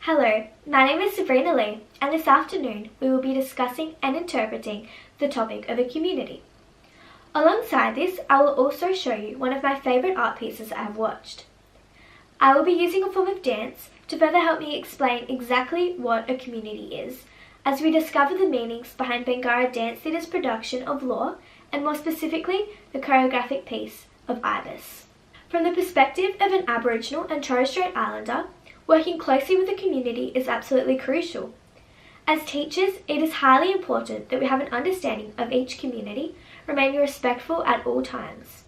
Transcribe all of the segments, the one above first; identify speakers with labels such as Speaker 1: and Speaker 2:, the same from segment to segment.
Speaker 1: Hello, my name is Sabrina Lee, and this afternoon we will be discussing and interpreting the topic of a community. Alongside this, I will also show you one of my favourite art pieces I have watched. I will be using a form of dance to further help me explain exactly what a community is, as we discover the meanings behind Bangarra Dance Theatre's production of Law, and more specifically, the choreographic piece of Ibis. From the perspective of an Aboriginal and Torres Strait Islander, working closely with the community is absolutely crucial. As teachers, it is highly important that we have an understanding of each community, remaining respectful at all times.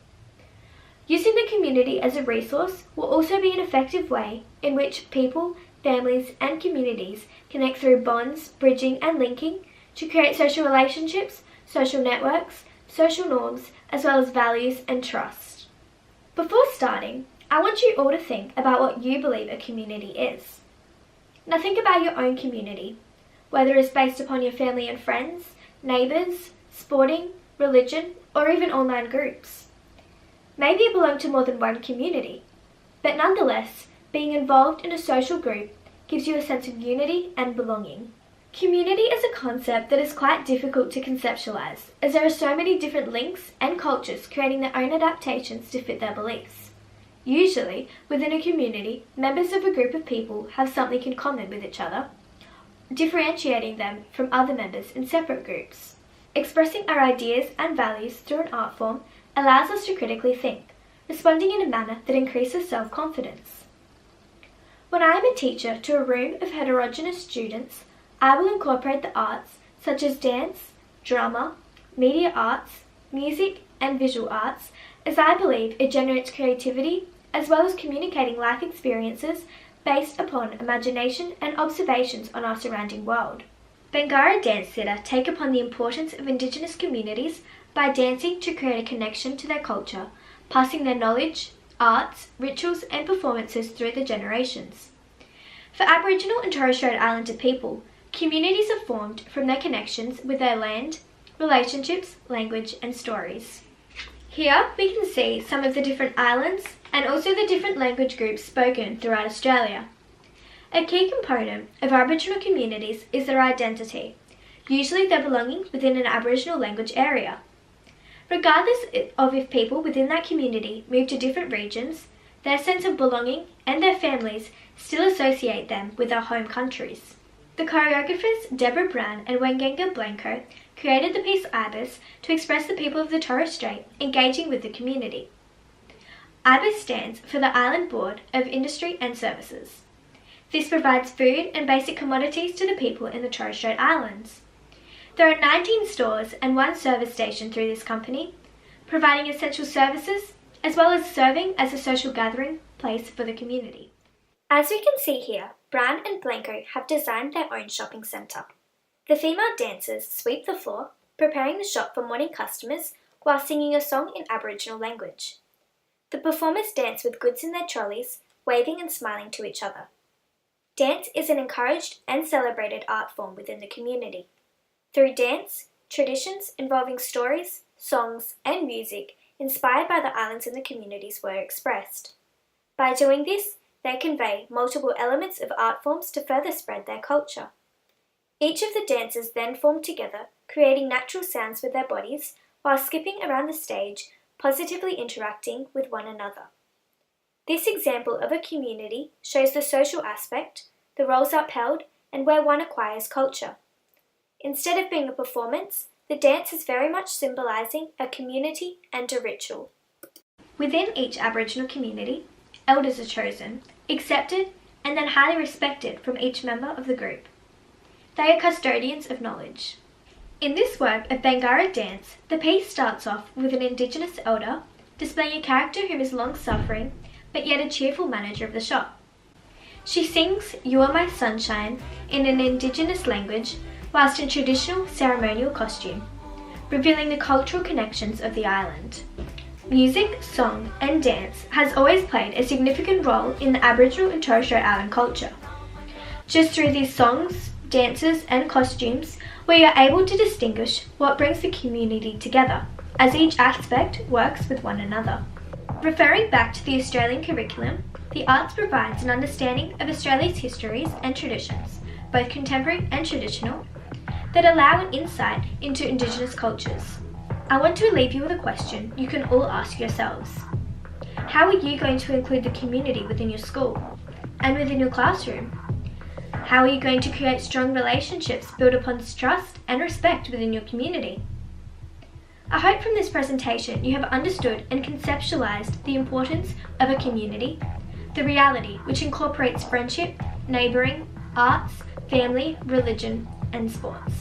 Speaker 1: Using the community as a resource will also be an effective way in which people, families and communities connect through bonds, bridging and linking to create social relationships, social networks, social norms, as well as values and trust. Before starting, I want you all to think about what you believe a community is. Now think about your own community, whether it's based upon your family and friends, neighbours, sporting, religion, or even online groups. Maybe you belong to more than one community, but nonetheless, being involved in a social group gives you a sense of unity and belonging. Community is a concept that is quite difficult to conceptualise, as there are so many different links and cultures creating their own adaptations to fit their beliefs. Usually, within a community, members of a group of people have something in common with each other, differentiating them from other members in separate groups. Expressing our ideas and values through an art form allows us to critically think, responding in a manner that increases self-confidence. When I am a teacher to a room of heterogeneous students, I will incorporate the arts such as dance, drama, media arts, music, and visual arts, as I believe it generates creativity as well as communicating life experiences based upon imagination and observations on our surrounding world. Bangarra Dance Theatre take upon the importance of Indigenous communities by dancing to create a connection to their culture, passing their knowledge, arts, rituals and performances through the generations. For Aboriginal and Torres Strait Islander people, communities are formed from their connections with their land, relationships, language and stories. Here we can see some of the different islands and also the different language groups spoken throughout Australia. A key component of Aboriginal communities is their identity, usually their belonging within an Aboriginal language area. Regardless of if people within that community move to different regions, their sense of belonging and their families still associate them with their home countries. The choreographers Deborah Brown and Wangenga Blanco created the piece Ibis to express the people of the Torres Strait engaging with the community. Ibis stands for the Island Board of Industry and Services. This provides food and basic commodities to the people in the Torres Strait Islands. There are 19 stores and 1 service station through this company, providing essential services as well as serving as a social gathering place for the community. As we can see here, Brown and Blanco have designed their own shopping centre. The female dancers sweep the floor, preparing the shop for morning customers while singing a song in Aboriginal language. The performers dance with goods in their trolleys, waving and smiling to each other. Dance is an encouraged and celebrated art form within the community. Through dance, traditions involving stories, songs and music inspired by the islands and the communities were expressed. By doing this, they convey multiple elements of art forms to further spread their culture. Each of the dancers then form together, creating natural sounds with their bodies while skipping around the stage, positively interacting with one another. This example of a community shows the social aspect, the roles upheld, and where one acquires culture. Instead of being a performance, the dance is very much symbolising a community and a ritual. Within each Aboriginal community, elders are chosen, accepted, and then highly respected from each member of the group. They are custodians of knowledge. In this work of Bangarra dance, the piece starts off with an Indigenous elder displaying a character whom is long-suffering but yet a cheerful manager of the shop. She sings "You Are My Sunshine" in an Indigenous language whilst in traditional ceremonial costume, revealing the cultural connections of the island. Music, song and dance has always played a significant role in the Aboriginal and Torres Strait Island culture. Just through these songs, dances and costumes, we are able to distinguish what brings the community together, as each aspect works with one another. Referring back to the Australian curriculum, The arts provides an understanding of Australia's histories and traditions, both contemporary and traditional, that allow an insight into Indigenous cultures. I want to leave you with a question you can all ask yourselves. How are you going to include the community within your school and within your classroom? How are you going to create strong relationships built upon trust and respect within your community? I hope from this presentation you have understood and conceptualised the importance of a community, the reality which incorporates friendship, neighbouring, arts, family, religion and sports.